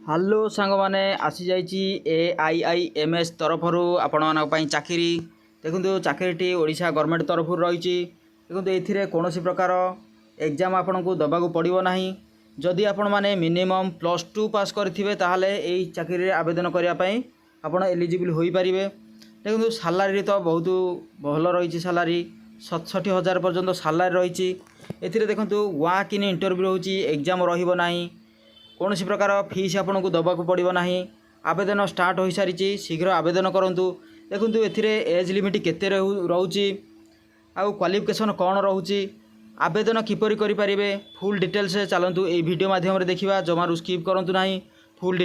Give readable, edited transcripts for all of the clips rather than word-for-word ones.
Hello ସାଙ୍ଗମାନେ ଆସିଯାଇଛି AIIMS ତରଫରୁ ଆପଣମାନଙ୍କ ପାଇଁ ଚାକିରି। ଦେଖନ୍ତୁ ଚାକିରିଟି ଓଡ଼ିଶା ଗଭର୍ଣ୍ଣମେଣ୍ଟ ତରଫରୁ ରହିଛି। ଦେଖନ୍ତୁ ଏଥିରେ କୌଣସି ପ୍ରକାର ଏକ୍ଜାମ୍ ଆପଣଙ୍କୁ ଦେବାକୁ ପଡ଼ିବ ନାହିଁ। ଯଦି ଆପଣମାନେ ମିନିମମ୍ +2 ପାସ୍ କରିଥିବେ ତାହେଲେ ଏହି ଚାକିରିରେ ଆବେଦନ କରିବା ପାଇଁ ଆପଣ ଏଲିଜିବଲ୍ ହୋଇପାରିବେ। ଦେଖନ୍ତୁ ସାଲାରୀ ତ ବହୁତ ଭଲ ରହିଛି। ସାଲାରୀ 67,000 ପର୍ଯ୍ୟନ୍ତ ସାଲାରୀ ରହିଛି। ଏଥିରେ ଦେଖନ୍ତୁ ୱାକ୍ ଇନ୍ ଇଣ୍ଟରଭ୍ୟୁ ରହୁଛି। ଏକ୍ଜାମ୍ ରହିବ ନାହିଁ। କୌଣସି ପ୍ରକାର ଫିସ୍ ଆପଣଙ୍କୁ ଦେବାକୁ ପଡ଼ିବ ନାହିଁ। ଆବେଦନ ଷ୍ଟାର୍ଟ ହୋଇସାରିଛି। ଶୀଘ୍ର ଆବେଦନ କରନ୍ତୁ। ଦେଖନ୍ତୁ ଏଥିରେ ଏଜ୍ ଲିମିଟ୍ କେତେ ରହୁଛି ଆଉ କ୍ୱାଲିଫିକେସନ୍ କ'ଣ ରହୁଛି, ଆବେଦନ କିପରି କରିପାରିବେ, ଫୁଲ୍ ଡିଟେଲ୍ସ ଚାଲନ୍ତୁ ଏହି ଭିଡ଼ିଓ ମାଧ୍ୟମରେ ଦେଖିବା। ଜମାରୁ ସ୍କିପ୍ କରନ୍ତୁ ନାହିଁ। ଫୁଲ୍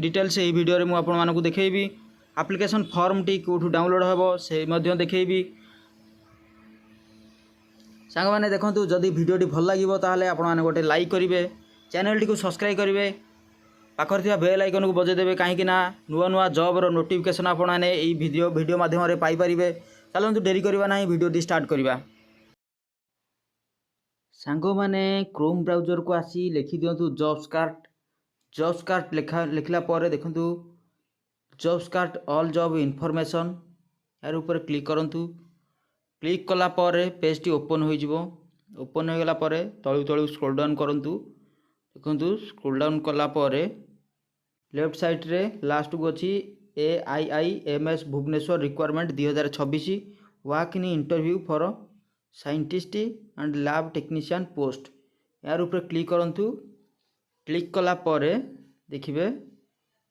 ଡିଟେଲ୍ସ ଏହି ଭିଡ଼ିଓରେ ମୁଁ ଆପଣମାନଙ୍କୁ ଦେଖେଇବି। ଆପ୍ଲିକେସନ୍ ଫର୍ମଟି କେଉଁଠୁ ଡାଉନଲୋଡ଼ ହେବ ସେ ମଧ୍ୟ ଦେଖେଇବି। ସାଙ୍ଗମାନେ ଦେଖନ୍ତୁ ଯଦି ଭିଡ଼ିଓଟି ଭଲ ଲାଗିବ ତାହେଲେ ଆପଣମାନେ ଗୋଟେ ଲାଇକ୍ କରିବେ, ଚ୍ୟାନେଲଟିକୁ ସବସ୍କ୍ରାଇବ୍ କରିବେ, ପାଖରେ ଥିବା ବେଲ୍ ଆଇକନକୁ ବଜାଇଦେବେ, କାହିଁକି ନା ନୂଆ ନୂଆ ଜବ୍ର ନୋଟିଫିକେସନ୍ ଆପଣମାନେ ଏହି ଭିଡ଼ିଓ ମାଧ୍ୟମରେ ପାଇପାରିବେ। ଚାଲନ୍ତୁ ଡେରି କରିବା ନାହିଁ, ଭିଡ଼ିଓଟି ଷ୍ଟାର୍ଟ କରିବା। ସାଙ୍ଗମାନେ କ୍ରୋମ୍ ବ୍ରାଉଜରକୁ ଆସି ଲେଖିଦିଅନ୍ତୁ ଜବ୍ସକାର୍ଟ ଲେଖିଲା ପରେ ଦେଖନ୍ତୁ ଜବ୍ସକାର୍ଟ ଅଲ୍ ଜବ୍ ଇନଫର୍ମେସନ୍, ଏହାର ଉପରେ କ୍ଲିକ୍ କରନ୍ତୁ। କ୍ଲିକ୍ କଲା ପରେ ପେଜ୍ଟି ଓପନ୍ ହୋଇଯିବ। ଓପନ୍ ହୋଇଗଲା ପରେ ତଳୁ ସ୍କ୍ରୋଲ୍ ଡାଉନ୍ କରନ୍ତୁ। ଦେଖନ୍ତୁ ସ୍କ୍ରୋଲ୍ ଡାଉନ୍ କଲା ପରେ ଲେଫ୍ଟ ସାଇଡ଼୍ରେ ଲାଷ୍ଟକୁ ଅଛି AIIMS Bhubaneswar requirement 2026 walk in interview for scientist and lab technician post. ଏହାର ଉପରେ କ୍ଲିକ୍ କରନ୍ତୁ। କ୍ଲିକ୍ କଲା ପରେ ଦେଖିବେ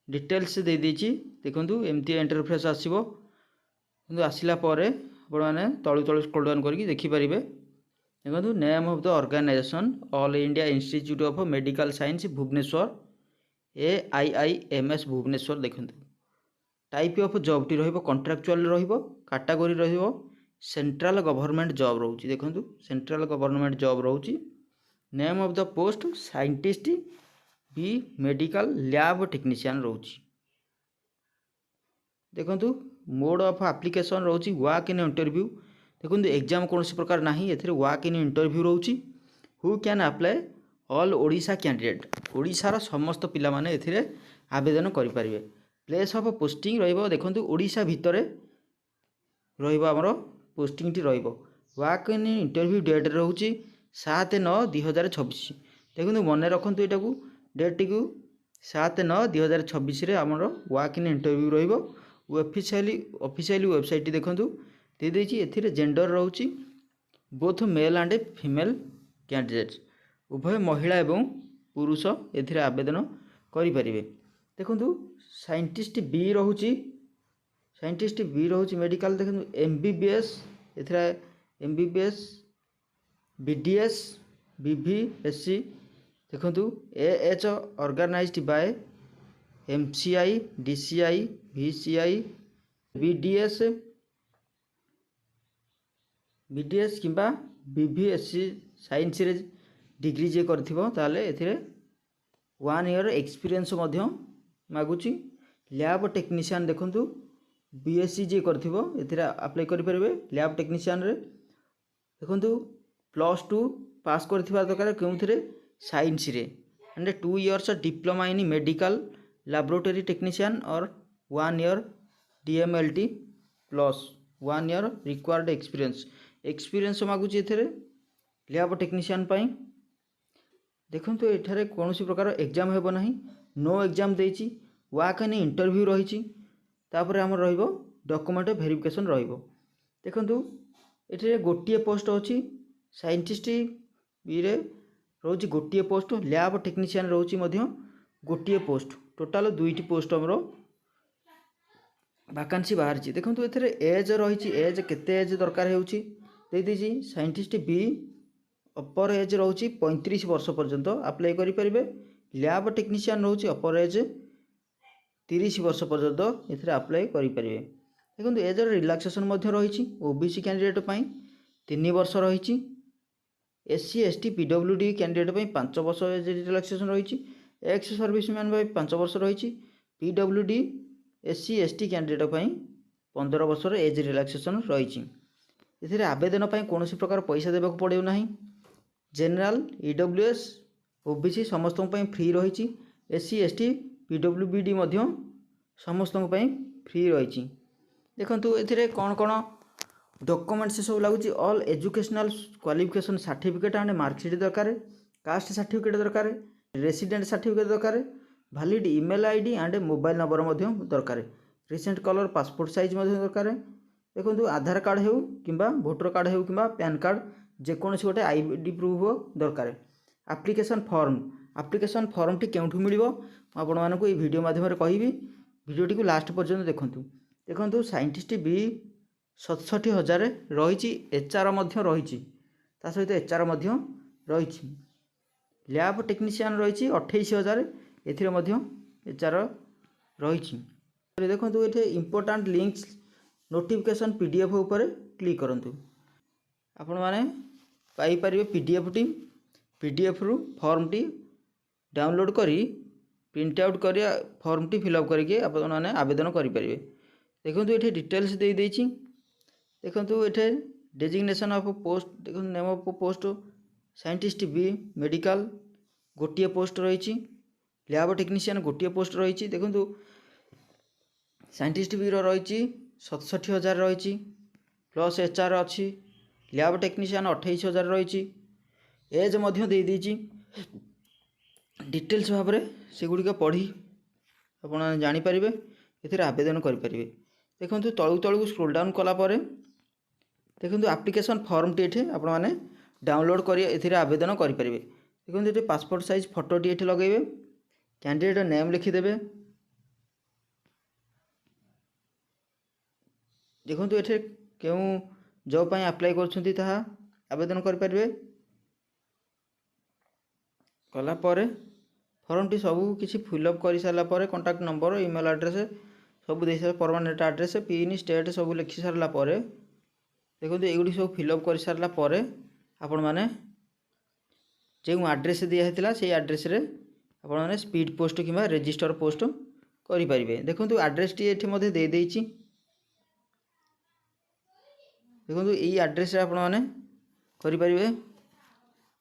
ଡିଟେଲ୍ସ ଦେଇଦେଇଛି। ଦେଖନ୍ତୁ ଏମିତି ଇଣ୍ଟରଫେସ୍ ଆସିବ। କିନ୍ତୁ ଆସିଲା ପରେ ଆପଣମାନେ ତଳୁ ସ୍କ୍ରୋଲ୍ ଡାଉନ୍ କରିକି ଦେଖିପାରିବେ। ଦେଖନ୍ତୁ name of the organization All India Institute of Medical Science Bhubaneswar AIIMS Bhubaneswar. ଦେଖନ୍ତୁ ଟାଇପ୍ ଅଫ୍ ଜବ୍ଟି ରହିବ କଣ୍ଟ୍ରାକ୍ଚୁଆଲ୍ ରହିବ, କାଟାଗୋରୀ ରହିବ ସେଣ୍ଟ୍ରାଲ୍ ଗଭର୍ଣ୍ଣମେଣ୍ଟ ଜବ୍ ରହୁଛି। ଦେଖନ୍ତୁ ସେଣ୍ଟ୍ରାଲ୍ ଗଭର୍ଣ୍ଣମେଣ୍ଟ ଜବ୍ ରହୁଛି। Name of the post scientist B medical lab technician ରହୁଛି। ଦେଖନ୍ତୁ ମୋଡ୍ ଅଫ୍ ଆପ୍ଲିକେସନ୍ ରହୁଛି ୱାକ୍ ଇନ୍ ଇଣ୍ଟରଭ୍ୟୁ। ଦେଖନ୍ତୁ ଏକ୍ଜାମ୍ କୌଣସି ପ୍ରକାର ନାହିଁ, ଏଥିରେ ୱାକ୍ ଇନ୍ ଇଣ୍ଟରଭ୍ୟୁ ରହୁଛି। Who can apply all Odisha candidate, ଓଡ଼ିଶାର ସମସ୍ତ ପିଲାମାନେ ଏଥିରେ ଆବେଦନ କରିପାରିବେ। ପ୍ଲେସ୍ ଅଫ୍ ପୋଷ୍ଟିଂ ରହିବ, ଦେଖନ୍ତୁ ଓଡ଼ିଶା ଭିତରେ ରହିବ ଆମର ପୋଷ୍ଟିଂଟି ରହିବ। ୱାକ୍ ଇନ୍ ଇଣ୍ଟରଭ୍ୟୁ ଡେଟ୍ ରହୁଛି 7/9/2026। ଦେଖନ୍ତୁ ମନେ ରଖନ୍ତୁ ଏଇଟାକୁ ଡେଟ୍ଟିକୁ 7/9/2026ରେ ଆମର ୱାକ୍ ଇନ୍ ଇଣ୍ଟରଭ୍ୟୁ ରହିବ। ଅଫିସିଆଲି ୱେବସାଇଟ୍ଟି ଦେଖନ୍ତୁ ଦେଇଦେଇଛି। ଏଥିରେ ଜେଣ୍ଡର ରହୁଛି both mail and female candidates, ଉଭୟ ମହିଳା ଏବଂ ପୁରୁଷ ଏଥିରେ ଆବେଦନ କରିପାରିବେ। ଦେଖନ୍ତୁ ସାଇଣ୍ଟିଷ୍ଟ ବି ରହୁଛି ମେଡ଼ିକାଲ। ଦେଖନ୍ତୁ MBBS, ଏଥିରେ MBBS BDS BVSC। ଦେଖନ୍ତୁ AH organized by MCI DCI VCI BDS କିମ୍ବା BVSC ସାଇନ୍ସରେ ଡିଗ୍ରୀ ଯିଏ କରିଥିବ ତାହେଲେ ଏଥିରେ 1 ଇୟର ଏକ୍ସପିରିଏନ୍ସ ମଧ୍ୟ ମାଗୁଛି। ଲ୍ୟାବ୍ ଟେକ୍ନିସିଆନ୍ ଦେଖନ୍ତୁ BSc ଯିଏ କରିଥିବ ଏଥିରେ ଆପ୍ଲାଏ କରିପାରିବେ। ଲ୍ୟାବ୍ ଟେକ୍ନିସିଆନରେ ଦେଖନ୍ତୁ +2 ପାସ୍ କରିଥିବା ଦରକାର, କେଉଁଥିରେ ସାଇନ୍ସରେ, and 2 years diploma in medical laboratory technician or 1 year DMLT plus 1 year required experience ମାଗୁଛି ଏଥିରେ ଲ୍ୟାବ୍ ଟେକ୍ନିସିଆନ୍ ପାଇଁ। ଦେଖନ୍ତୁ ଏଠାରେ କୌଣସି ପ୍ରକାର ଏକ୍ଜାମ୍ ହେବ ନାହିଁ, ନୋ ଏକ୍ଜାମ୍ ଦେଇଛି। ୱାକ୍ ଇନ୍ ଇଣ୍ଟରଭ୍ୟୁ ରହିଛି। ତାପରେ ଆମର ରହିବ ଡକୁମେଣ୍ଟ ଭେରିଫିକେସନ୍ ରହିବ। ଦେଖନ୍ତୁ ଏଠାରେ ଗୋଟିଏ ପୋଷ୍ଟ ଅଛି। ସାଇଣ୍ଟିଷ୍ଟ ବିରେ ରହୁଛି ଗୋଟିଏ ପୋଷ୍ଟ, ଲ୍ୟାବ୍ ଟେକ୍ନିସିଆନ୍ ରହୁଛି ମଧ୍ୟ ଗୋଟିଏ ପୋଷ୍ଟ। ଟୋଟାଲ୍ 2ଟି ପୋଷ୍ଟ ଆମର ଭାକାନ୍ସି ବାହାରିଛି। ଦେଖନ୍ତୁ ଏଥିରେ ଏଜ୍ ରହିଛି, ଏଜ୍ କେତେ ଏଜ୍ ଦରକାର ହେଉଛି ଦେଇଦେଇଛି। ସାଇଣ୍ଟିଷ୍ଟ ବି ଅପର ଏଜ୍ ରହୁଛି 35 ବର୍ଷ ପର୍ଯ୍ୟନ୍ତ ଆପ୍ଲାଏ କରିପାରିବେ। ଲ୍ୟାବ୍ ଟେକ୍ନିସିଆନ୍ ରହୁଛି ଅପର ଏଜ୍ 30 ବର୍ଷ ପର୍ଯ୍ୟନ୍ତ ଏଥିରେ ଆପ୍ଲାଏ କରିପାରିବେ। ଦେଖନ୍ତୁ ଏଜ୍ର ରିଲାକ୍ସେସନ୍ ମଧ୍ୟ ରହିଛି। OBC କ୍ୟାଣ୍ଡିଡେଟ୍ ପାଇଁ 3 ବର୍ଷ ରହିଛି। SC ST PWD କ୍ୟାଣ୍ଡିଡେଟ୍ ପାଇଁ 5 ବର୍ଷ ଏଜ୍ ରିଲାକ୍ସେସନ୍ ରହିଛି। ଏକ୍ସ ସର୍ଭିସମ୍ୟାନ୍ ପାଇଁ 5 ବର୍ଷ ରହିଛି। PWD SC ST କ୍ୟାଣ୍ଡିଡେଟ୍ ପାଇଁ 15 ବର୍ଷର ଏଜ୍ ରିଲାକ୍ସେସନ୍ ରହିଛି। ଏଥିରେ ଆବେଦନ ପାଇଁ କୌଣସି ପ୍ରକାର ପଇସା ଦେବାକୁ ପଡ଼ିବ ନାହିଁ। ଜେନେରାଲ EWS OBC ସମସ୍ତଙ୍କ ପାଇଁ ଫ୍ରି ରହିଛି। SC ST PWBD ମଧ୍ୟ ସମସ୍ତଙ୍କ ପାଇଁ फ्री रही। देखु ए कौन कौन डॉक्यूमेंट से सब लगुच all educational qualification certificate and marksheet दरकार, कास्ट सर्टिफिकेट दरकार, रेसिडेंट सर्टिफिकेट दरकार, valid email ID and mobile number दरकार, रिसेंट कलर पासपोर्ट साइज दरकार। देखो आधार कार्ड हो कि भोटर कार्ड हो कि पैन कार्ड जेकोसी गोटे आईडी प्रूफ दरकार। एप्लिकेशन फॉर्म टी केउठु मिलिबो आपण मानकु ए वीडियो माध्यम कहि वीडियोटी को लास्ट पर्यंत देखु साइंटिस्ट बी 67,000 रही। HR रही सहित HR रही। लैब टेक्नीशियन रही 28,000 HR रही। देखो ये इंपोर्टाट लिंक्स नोटिफिकेशन PDF उपर क्लिक करूँ आपण मैंने पाइपर PDF रु फॉर्म टी डाउनलोड करी प्रिंट आउट कर फॉर्म टी फिलअप करके आपने आवेदन करेंगे। देखो ये डिटेल्स दे देछि। देखो ये डेजिग्नेशन ऑफ पोस्ट, देखो name of post scientist B medical गोटे पोस्ट रही। लैब टेक्नीशियन गोटे पोस्ट रही। देखो साइंटिस्ट बी रही 67,000 रही प्लस HR अच्छी। लैब टेक्नीशियन 28,000 रही। एज दे देछि। डिटेल्स भाव में सेगुड़िक पढ़ी आप जानीपारे ये आवेदन करेंगे। देखो तलू तलू स्क्रोल डाउन कलापर देखो एप्लिकेशन फॉर्म टी ये आपने डाउनलोड कर आवेदन करेंगे। देखो ये पासपोर्ट साइज फोटो टी लगे, कैंडिडेट नेम लिखिदेवे। देखो ये क्यों जॉब पर अप्लाई कर आवेदन करेंगे। कलापर फॉर्म टी सब किसी फिलअप कर सारापर कॉन्टैक्ट नंबर ईमेल एड्रेस सब दे सारा परमानेंट एड्रेस पिन स्टेट सब लिखि सारापर देखो ये सब फिलअप कर सारापर आपण मैंने जो आड्रेस दिखाई से आड्रेस आपण मैंने स्पीड पोस्ट कि रजिस्टर पोस्ट करेंगे। देखो आड्रेस टी ये दे देछि। देखो यही आड्रेस आपण मैंने करेंगे